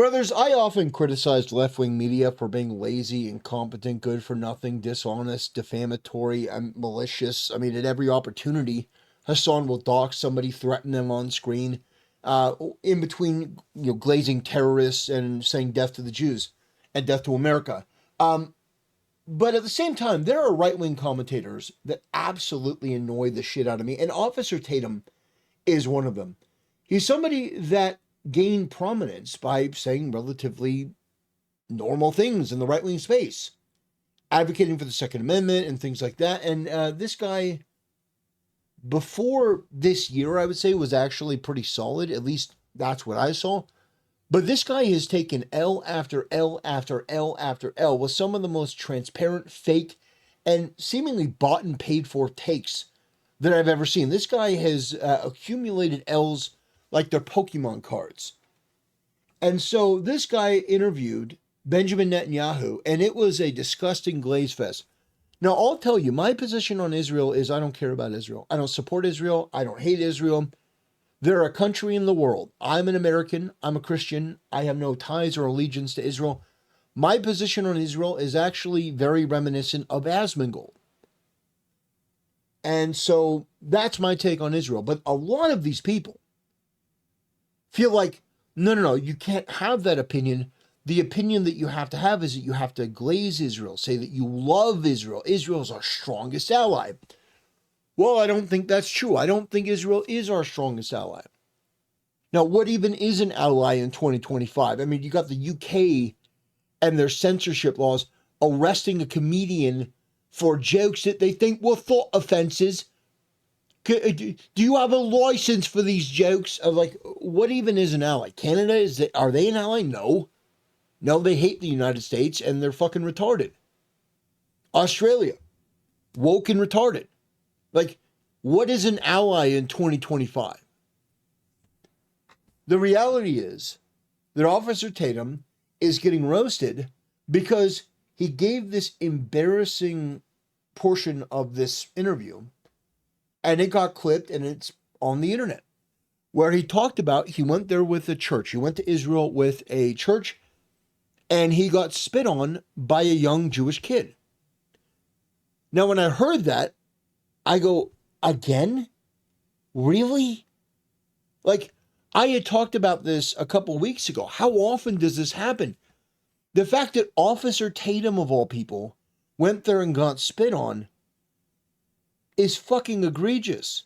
Brothers, I often criticized left-wing media for being lazy, incompetent, good for nothing, dishonest, defamatory, and malicious. I mean, at every opportunity, Hassan will dox somebody, threaten them on screen, in between, glazing terrorists and saying death to the Jews and death to America. But at the same time, there are right-wing commentators that absolutely annoy the shit out of me, and Officer Tatum is one of them. He's somebody that gained prominence by saying relatively normal things in the right-wing space, advocating for the Second Amendment and things like that. And this guy, before this year, I would say, was actually pretty solid. At least that's what I saw. But this guy has taken L after L after L after L with some of the most transparent, fake, and seemingly bought and paid for takes that I've ever seen. This guy has accumulated L's like they're Pokemon cards. And so this guy interviewed Benjamin Netanyahu, and it was a disgusting glaze fest. Now, I'll tell you, my position on Israel is I don't care about Israel. I don't support Israel. I don't hate Israel. They're a country in the world. I'm an American. I'm a Christian. I have no ties or allegiance to Israel. My position on Israel is actually very reminiscent of Asmongold. And so that's my take on Israel. But a lot of these people feel like, no, you can't have that opinion. The opinion that you have to have is that you have to glaze Israel, say that you love Israel. Israel is our strongest ally. Well, I don't think that's true. I don't think Israel is our strongest ally. Now, what even is an ally in 2025? I mean, you got the UK and their censorship laws arresting a comedian for jokes that they think were thought offenses. Do you have a license for these jokes? Of like, what even is an ally? Canada, are they an ally? No, they hate the United States and they're fucking retarded. Australia, woke and retarded. Like, what is an ally in 2025? The reality is that Officer Tatum is getting roasted because he gave this embarrassing portion of this interview, and it got clipped and it's on the internet, where he talked about he went there with a church. He went to Israel with a church and he got spit on by a young Jewish kid. Now, when I heard that, I go, again? Really? Like, I had talked about this a couple weeks ago. How often does this happen? The fact that Officer Tatum, of all people, went there and got spit on is fucking egregious.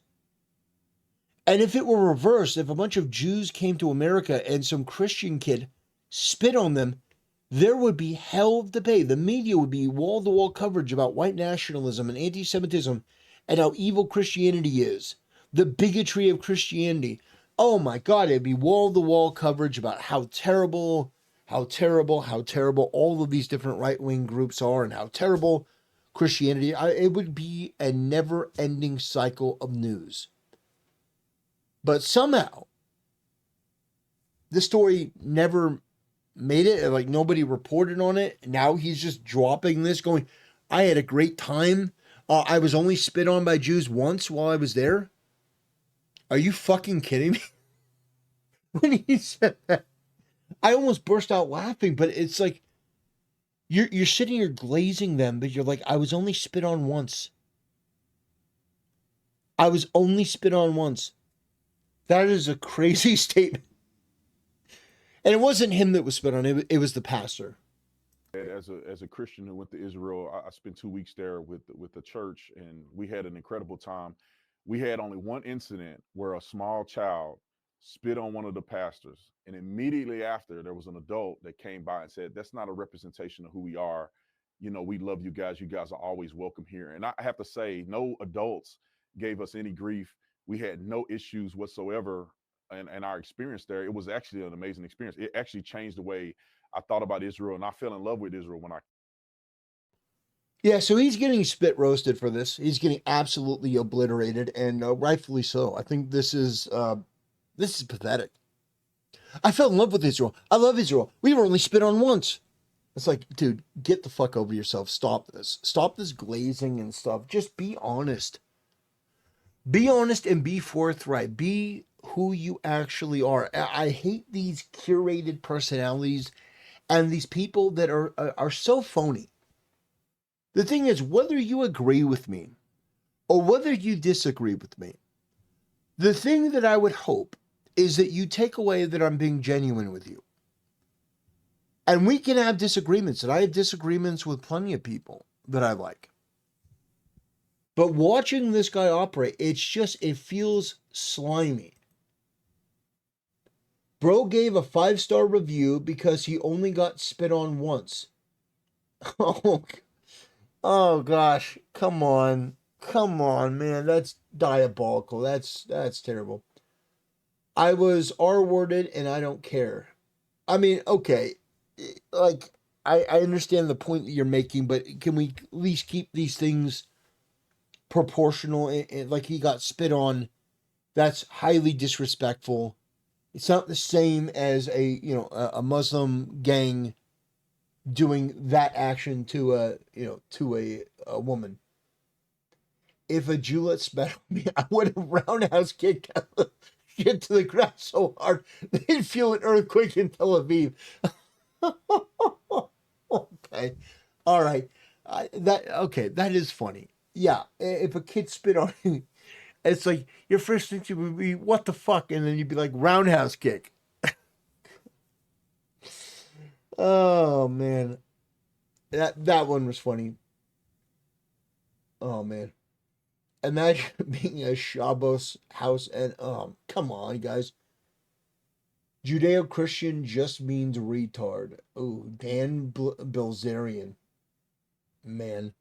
And if it were reversed, if a bunch of Jews came to America and some Christian kid spit on them, there would be hell to pay. The media would be wall-to-wall coverage about white nationalism and anti-Semitism and how evil Christianity is. The bigotry of Christianity. Oh my God, it'd be wall-to-wall coverage about how terrible all of these different right-wing groups are and how terrible Christianity. It would be a never-ending cycle of news. But somehow, this story never made it. Like, nobody reported on it. Now he's just dropping this, going, I had a great time. I was only spit on by Jews once while I was there. Are you fucking kidding me? When he said that, I almost burst out laughing, but it's like, you're sitting here glazing them, but you're like, I was only spit on once. I was only spit on once. That is a crazy statement. And it wasn't him that was spit on, it was the pastor. As a Christian who went to Israel, I spent 2 weeks there with the church, and we had an incredible time. We had only one incident where a small child spit on one of the pastors, and immediately after, there was an adult that came by and said, "That's not a representation of who we are. You know, we love you guys. You guys are always welcome here." And I have to say, no adults gave us any grief. We had no issues whatsoever. And our experience there, it was actually an amazing experience. It actually changed the way I thought about Israel, and I fell in love with Israel when I. Yeah, so he's getting spit roasted for this. He's getting absolutely obliterated, and rightfully so. I think this is pathetic. I fell in love with Israel. I love Israel. We were only spit on once. It's like, dude, get the fuck over yourself. Stop this. Stop this glazing and stuff. Just be honest. Be honest and be forthright. Be who you actually are. I hate these curated personalities and these people that are so phony. The thing is, whether you agree with me or whether you disagree with me, the thing that I would hope is that you take away that I'm being genuine with you. And we can have disagreements, and I have disagreements with plenty of people that I like. But watching this guy operate, it feels slimy. Bro gave a 5-star review because he only got spit on once. Oh gosh, come on, man, that's diabolical. That's terrible. I was R-worded and I don't care. I mean, okay, like I understand the point that you're making, but can we at least keep these things proportional? Like he got spit on, that's highly disrespectful. It's not the same as a Muslim gang doing that action to a woman. If a Jew let spat on me, I would have roundhouse kicked get to the ground so hard they'd feel an earthquake in Tel Aviv. Okay, all right, that is funny. Yeah, if a kid spit on you, it's like your first instinct would be what the fuck, and then you'd be like roundhouse kick. Oh man, that one was funny. Oh man. Imagine being a Shabbos house and come on guys. Judeo-Christian just means retard. Oh, Dan Bilzerian. Man.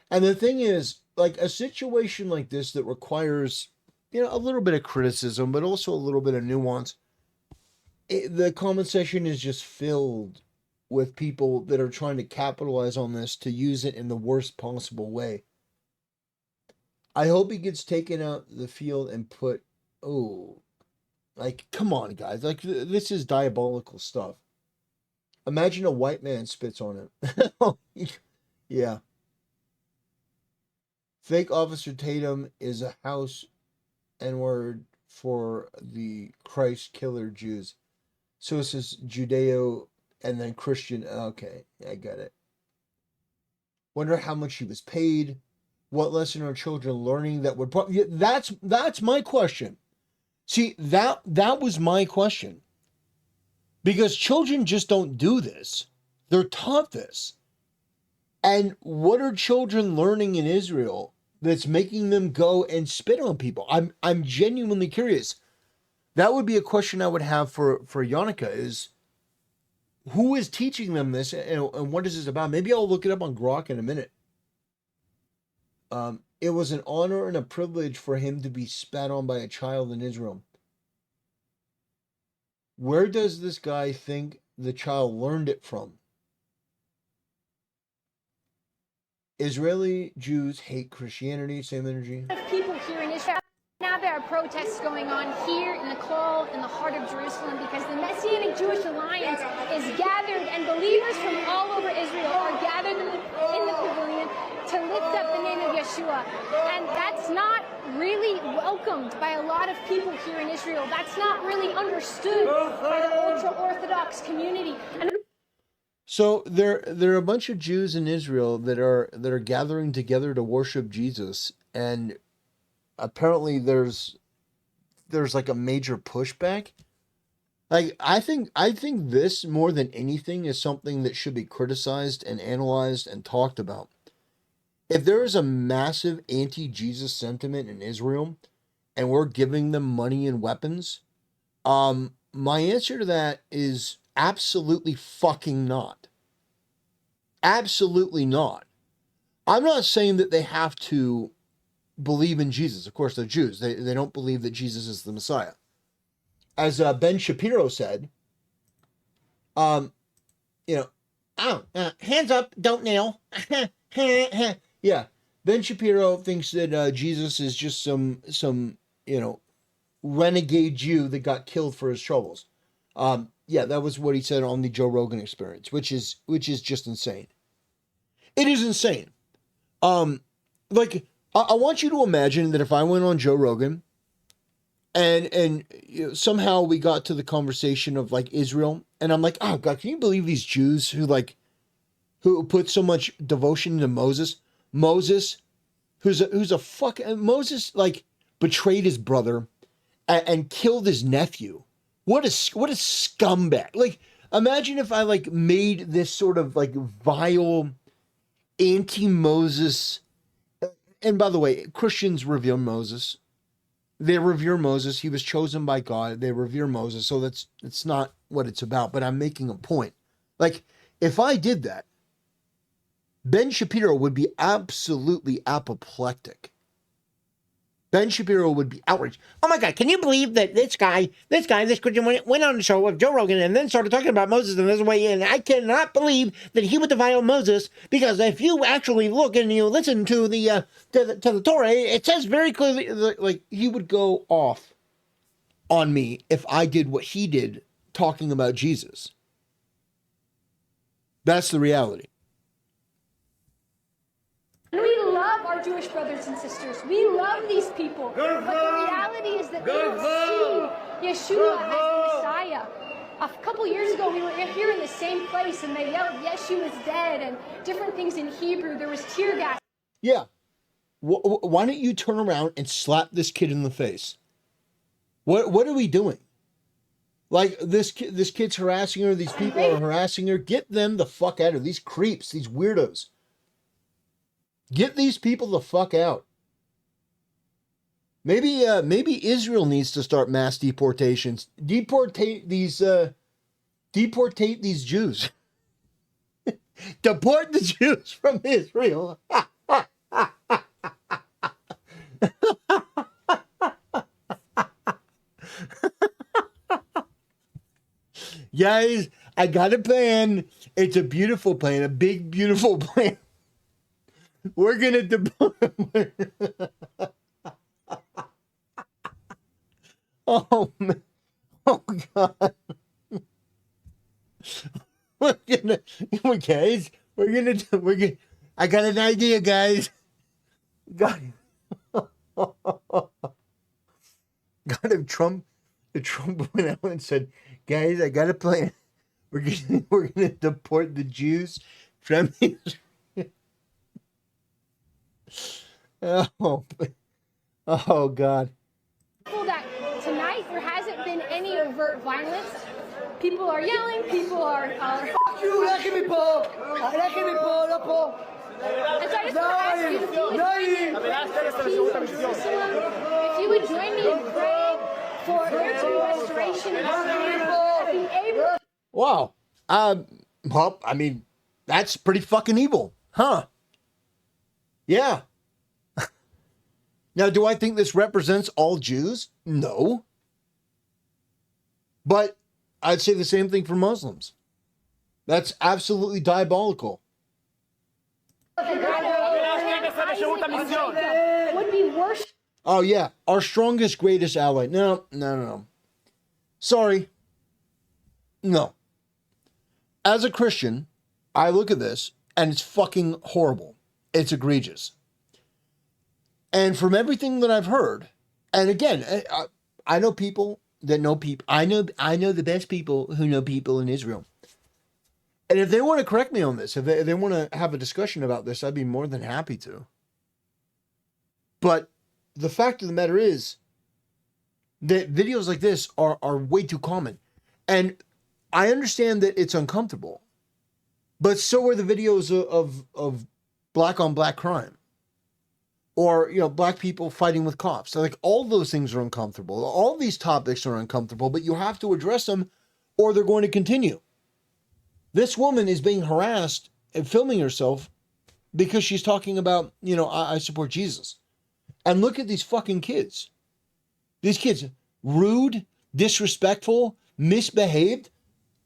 And the thing is, like a situation like this that requires, a little bit of criticism, but also a little bit of nuance, the comment section is just filled with people that are trying to capitalize on this to use it in the worst possible way. I hope he gets taken out the field and put, like, come on, guys. Like, this is diabolical stuff. Imagine a white man spits on him. Yeah. Fake Officer Tatum is a house N-word for the Christ killer Jews. So it says Judeo and then Christian. Okay, I get it. Wonder how much he was paid. What lesson are children learning that would probably... That's my question. See, that was my question. Because children just don't do this. They're taught this. And what are children learning in Israel that's making them go and spit on people? I'm genuinely curious. That would be a question I would have for Yannicka is, who is teaching them this and what is this about? Maybe I'll look it up on Grok in a minute. It was an honor and a privilege for him to be spat on by a child in Israel. Where does this guy think the child learned it from? Israeli Jews hate Christianity, same energy. People here in Israel. Now there are protests going on here in the Kol, in the heart of Jerusalem, because the Messianic Jewish Alliance is gathered, and believers from all over Israel are gathered in the pavilion to lift up the name of Yeshua. And that's not really welcomed by a lot of people here in Israel. That's not really understood by the ultra-Orthodox community. So there are a bunch of Jews in Israel that are gathering together to worship Jesus, and apparently there's like a major pushback. Like I think this more than anything is something that should be criticized and analyzed and talked about. If there is a massive anti-Jesus sentiment in Israel and we're giving them money and weapons, my answer to that is absolutely fucking not. Absolutely not. I'm not saying that they have to believe in Jesus. Of course, they're Jews. They don't believe that Jesus is the Messiah. As Ben Shapiro said, hands up, don't kneel. Yeah, Ben Shapiro thinks that Jesus is just some renegade Jew that got killed for his troubles. Yeah, that was what he said on the Joe Rogan Experience, which is just insane. It is insane. I want you to imagine that if I went on Joe Rogan And somehow we got to the conversation of like Israel, and I'm like, oh God, can you believe these Jews who put so much devotion into Moses? Moses, who's a fuck, Moses like betrayed his brother and killed his nephew. What a scumbag! Like, imagine if I like made this sort of like vile anti-Moses. And by the way, Christians revere Moses. They revere Moses. He was chosen by God. They revere Moses. So it's not what it's about. But I'm making a point. Like, if I did that, Ben Shapiro would be absolutely apoplectic. Ben Shapiro would be outraged. Oh my God, can you believe that this Christian went on the show with Joe Rogan and then started talking about Moses in this way? And I cannot believe that he would defile Moses, because if you actually look and you listen to the Torah, it says very clearly, like, he would go off on me if I did what he did talking about Jesus. That's the reality. We love our Jewish brothers and sisters. We love these people. But the reality is that they don't see Yeshua as the Messiah. A couple years ago, we were here in the same place, and they yelled, Yeshua's dead, and different things in Hebrew. There was tear gas. Yeah. Why don't you turn around and slap this kid in the face? What are we doing? Like, this kid's harassing her. These people are harassing her. Get them the fuck out of here. These creeps, these weirdos. Get these people the fuck out. Maybe Israel needs to start mass deportations. Deportate these Jews. Deport the Jews from Israel. Guys, I got a plan. It's a beautiful plan, a big, beautiful plan. We're going to deport. Oh, man. Oh, God. We're gonna, I got an idea, guys. God, if Trump went out and said, guys, I got a plan. We're gonna deport the Jews from Israel. Oh, God. That tonight there hasn't been any overt violence. People are yelling. People are. Fuck you! Let me pull. Let me pull. And so I just want to ask you if you would join me in praying for there to be restoration and being able. Wow. Well, I mean, that's pretty fucking evil, huh? Yeah. Now, do I think this represents all Jews? No. But I'd say the same thing for Muslims. That's absolutely diabolical. Would be worse. Oh, yeah. Our strongest, greatest ally. No. Sorry. No. As a Christian, I look at this and it's fucking horrible. It's egregious. And from everything that I've heard, and again, I know people that know people. I know the best people who know people in Israel. And if they want to correct me on this, if they want to have a discussion about this, I'd be more than happy to. But the fact of the matter is that videos like this are way too common. And I understand that it's uncomfortable, but so are the videos of black on black crime. Or, black people fighting with cops. So, like, all those things are uncomfortable. All these topics are uncomfortable, but you have to address them or they're going to continue. This woman is being harassed and filming herself because she's talking about, I support Jesus. And look at these fucking kids. These kids, rude, disrespectful, misbehaved.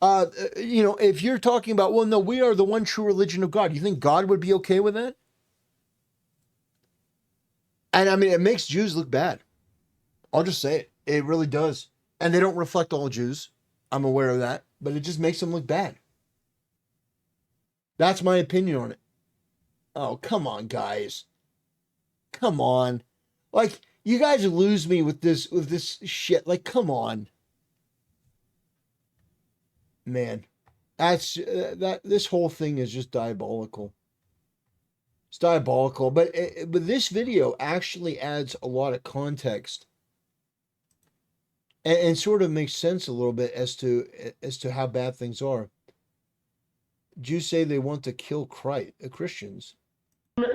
If you're talking about, well, no, we are the one true religion of God. You think God would be okay with that? And I mean, it makes Jews look bad. I'll just say it. It really does. And they don't reflect all Jews. I'm aware of that. But it just makes them look bad. That's my opinion on it. Oh, come on, guys. Come on. Like, You guys lose me with this shit. Like, come on, man. That's this whole thing is just diabolical. It's diabolical. But this video actually adds a lot of context and sort of makes sense a little bit as to how bad things are. Jews say they want to kill Christians.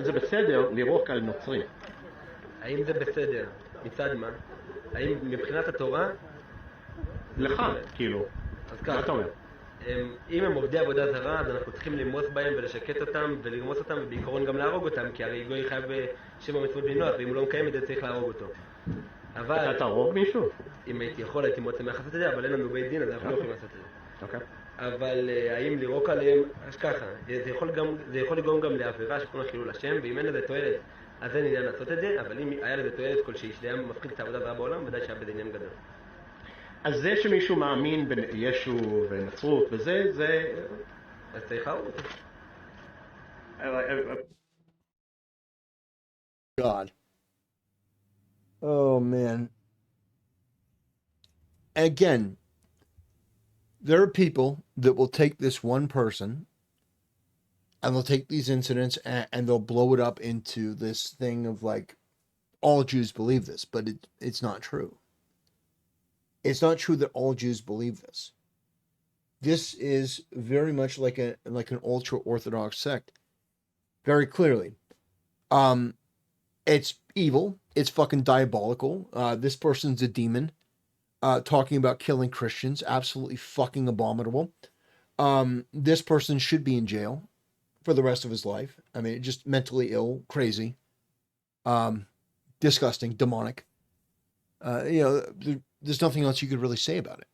זה בסדר לירוק על נוצרי? האם זה בסדר? מצד מה? האם מבחינת התורה? לך, כאילו. אז מה ככה, אתה אומר? אם הם עובדי עבודה זרה, אז אנחנו צריכים למרוס בהם ולשקט אותם ולרמוס אותם ובעיקרון גם להרוג אותם, כי הרי גוי חייב בשבע מצוות בני נוח, ואם הוא לא מקיים את זה צריך להרוג אותו. אבל אתה תהרוג מישהו? אם הייתי יכול, הייתי מאוד שמח לעשות את זה, אבל אין לנו בית דין, אז אנחנו לא יכולים לעשות את זה. אוקיי. אבל האם לירוק עליהם, אז ככה, זה יכול לגרום גם לעבירה שקוראים חילול השם, ואם אין לזה תועלת, אז אין עניין לעשות את זה, אבל אם היה לזה תועלת כלשהי שזה היה מפחית את העבודה זרה בעולם, ודאי שהיה בזה עניין גדול. אז זה שמישהו מאמין בישו ונצרות וזה, זה... אז צריך להרוג אותו. God. Oh, man. Again, there are people that will take this one person and they'll take these incidents and they'll blow it up into this thing of like, all Jews believe this, but it's not true. It's not true that all Jews believe this. This is very much like an ultra-Orthodox sect. Very clearly. It's evil. It's fucking diabolical. This person's a demon. Talking about killing Christians. Absolutely fucking abominable. This person should be in jail for the rest of his life. I mean, just mentally ill, crazy, disgusting, demonic. There's nothing else you could really say about it.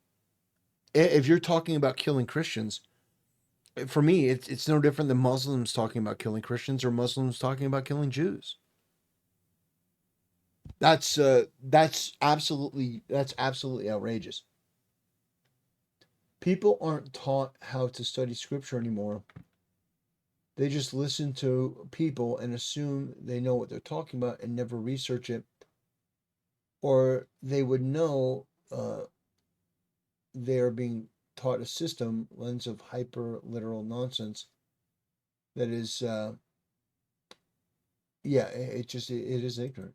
If you're talking about killing Christians, for me, it's no different than Muslims talking about killing Christians or Muslims talking about killing Jews. That's absolutely outrageous. People aren't taught how to study Scripture anymore. They just listen to people and assume they know what they're talking about and never research it. Or they would know they are being taught a system, lens of hyper-literal nonsense that is, it is ignorant.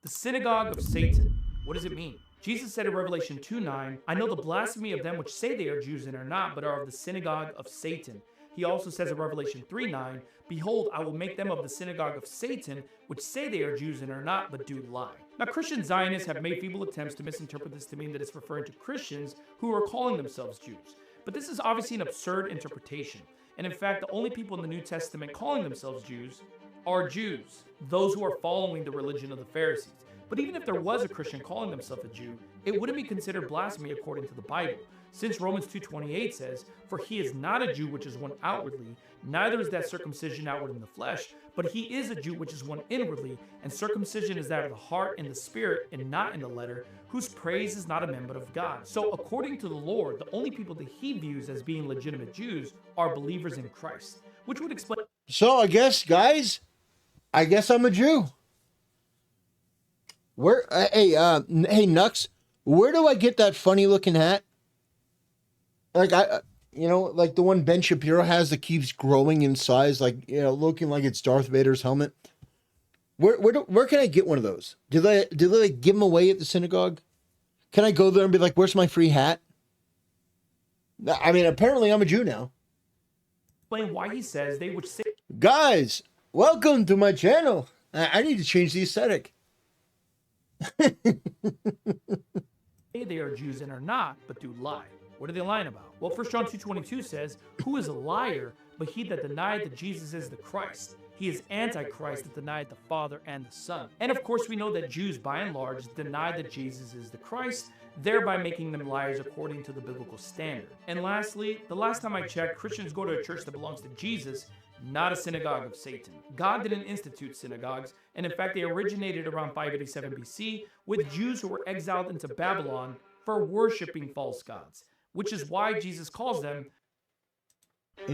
The synagogue of Satan. What does it mean? Jesus said in Revelation 2:9, I know the blasphemy of them which say they are Jews and are not, but are of the synagogue of Satan. He also says in Revelation 3:9, behold, I will make them of the synagogue of Satan, which say they are Jews and are not, but do lie. Now, Christian Zionists have made feeble attempts to misinterpret this to mean that it's referring to Christians who are calling themselves Jews. But this is obviously an absurd interpretation. And in fact, the only people in the New Testament calling themselves Jews are Jews, those who are following the religion of the Pharisees. But even if there was a Christian calling himself a Jew, it wouldn't be considered blasphemy according to the Bible, since Romans 2:28 says, for he is not a Jew which is one outwardly, neither is that circumcision outward in the flesh, but he is a Jew which is one inwardly, and circumcision is that of the heart and the spirit, and not in the letter, whose praise is not a man but of God. So according to the Lord, the only people that he views as being legitimate Jews are believers in Christ, which would explain... So I guess, guys, I'm a Jew. Hey, Nux, where do I get that funny looking hat? Like like the one Ben Shapiro has that keeps growing in size, like, looking like it's Darth Vader's helmet. Where can I get one of those? Do they give them away at the synagogue? Can I go there and be like, where's my free hat? I mean, apparently I'm a Jew now. Explain why he says they which say... Guys, welcome to my channel. I need to change the aesthetic. They are Jews and are not, but do lie. What are they lying about? Well, 1 John 2:22 says, who is a liar but he that denied that Jesus is the Christ? He is Antichrist that denied the Father and the Son. And of course, we know that Jews, by and large, deny that Jesus is the Christ, thereby making them liars according to the biblical standard. And lastly, the last time I checked, Christians go to a church that belongs to Jesus, not a synagogue of Satan. God didn't institute synagogues, and in fact, they originated around 587 BC with Jews who were exiled into Babylon for worshiping false gods, which is why Jesus calls them...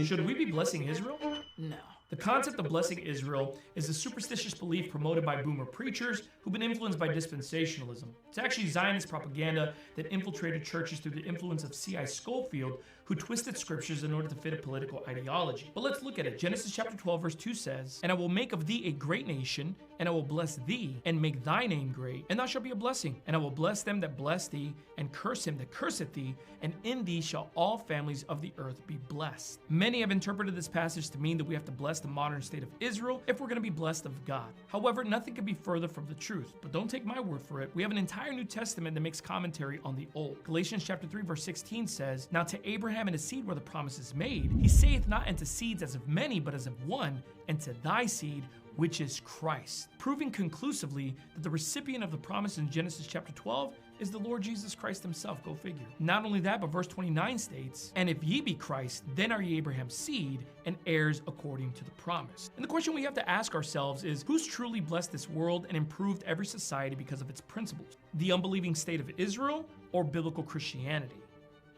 Should we be blessing Israel? No. The concept of blessing Israel is a superstitious belief promoted by boomer preachers who've been influenced by dispensationalism. It's actually Zionist propaganda that infiltrated churches through the influence of C.I. Scofield, who twisted scriptures in order to fit a political ideology. But let's look at it. Genesis chapter 12, verse 2 says, "And I will make of thee a great nation, and I will bless thee, and make thy name great, and thou shalt be a blessing. And I will bless them that bless thee, and curse him that curseth thee, and in thee shall all families of the earth be blessed." Many have interpreted this passage to mean that we have to bless the modern state of Israel if we're going to be blessed of God. However, nothing could be further from the truth. But don't take my word for it. We have an entire New Testament that makes commentary on the Old. Galatians chapter 3, verse 16 says, "Now to Abraham and his seed were the promise is made. He saith not unto seeds as of many, but as of one, and to thy seed, which is Christ," proving conclusively that the recipient of the promise in Genesis chapter 12 is the Lord Jesus Christ himself. Go figure. Not only that, but verse 29 states, "And if ye be Christ, then are ye Abraham's seed and heirs according to the promise." And the question we have to ask ourselves is, who's truly blessed this world and improved every society because of its principles? The unbelieving state of Israel or biblical Christianity?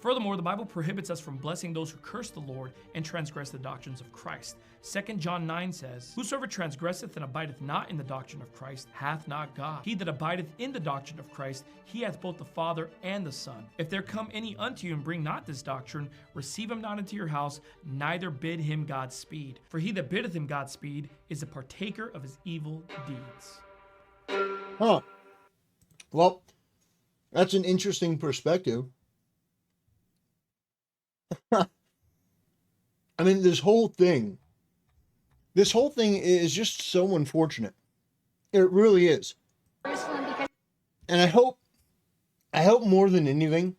Furthermore, the Bible prohibits us from blessing those who curse the Lord and transgress the doctrines of Christ. 2 John 9 says, "Whosoever transgresseth and abideth not in the doctrine of Christ hath not God. He that abideth in the doctrine of Christ, he hath both the Father and the Son. If there come any unto you and bring not this doctrine, receive him not into your house, neither bid him Godspeed. For he that biddeth him Godspeed is a partaker of his evil deeds." Huh. Well, that's an interesting perspective. I mean, this whole thing is just so unfortunate. It really is. And I hope more than anything,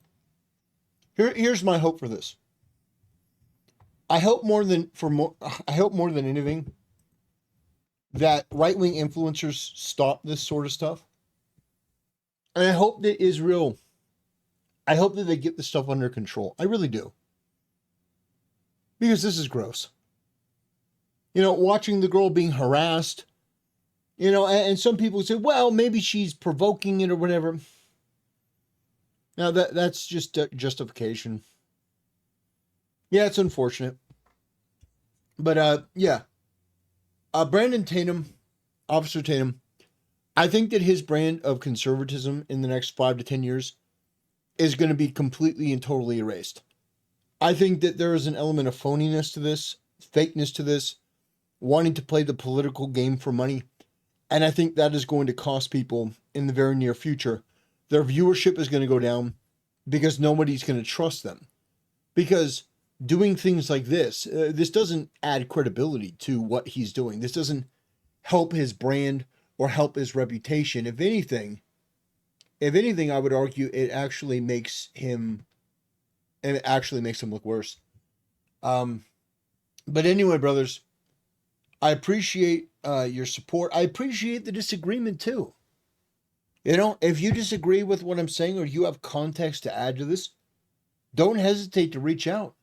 here's my hope for this. I hope more than anything that right-wing influencers stop this sort of stuff. And I hope that they get this stuff under control. I really do. Because this is gross. Watching the girl being harassed, and some people say, well, maybe she's provoking it or whatever. Now that's just justification. Yeah, it's unfortunate. But Brandon Tatum, Officer Tatum, I think that his brand of conservatism in the next 5 to 10 years is going to be completely and totally erased. I think that there is an element of phoniness to this, fakeness to this, wanting to play the political game for money. And I think that is going to cost people in the very near future. Their viewership is going to go down because nobody's going to trust them. Because doing things like this doesn't add credibility to what he's doing. This doesn't help his brand or help his reputation. If anything, I would argue it actually makes him look worse. But anyway, brothers, I appreciate your support. I appreciate the disagreement too. If you disagree with what I'm saying or you have context to add to this, don't hesitate to reach out.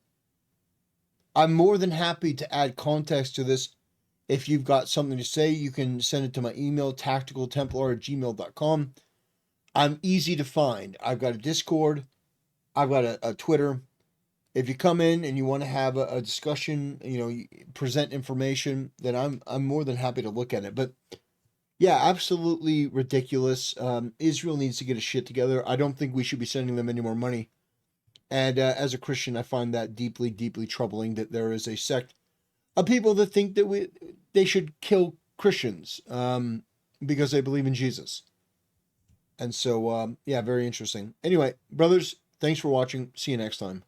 I'm more than happy to add context to this. If you've got something to say, you can send it to my email, tactikaltemplar@gmail.com. I'm easy to find. I've got a Discord. I've got a Twitter. If you come in and you want to have a discussion, present information, then I'm more than happy to look at it. But yeah, absolutely ridiculous. Israel needs to get a shit together. I don't think we should be sending them any more money. And as a Christian, I find that deeply, deeply troubling that there is a sect of people that think that they should kill Christians because they believe in Jesus. And so, very interesting. Anyway, brothers, thanks for watching. See you next time.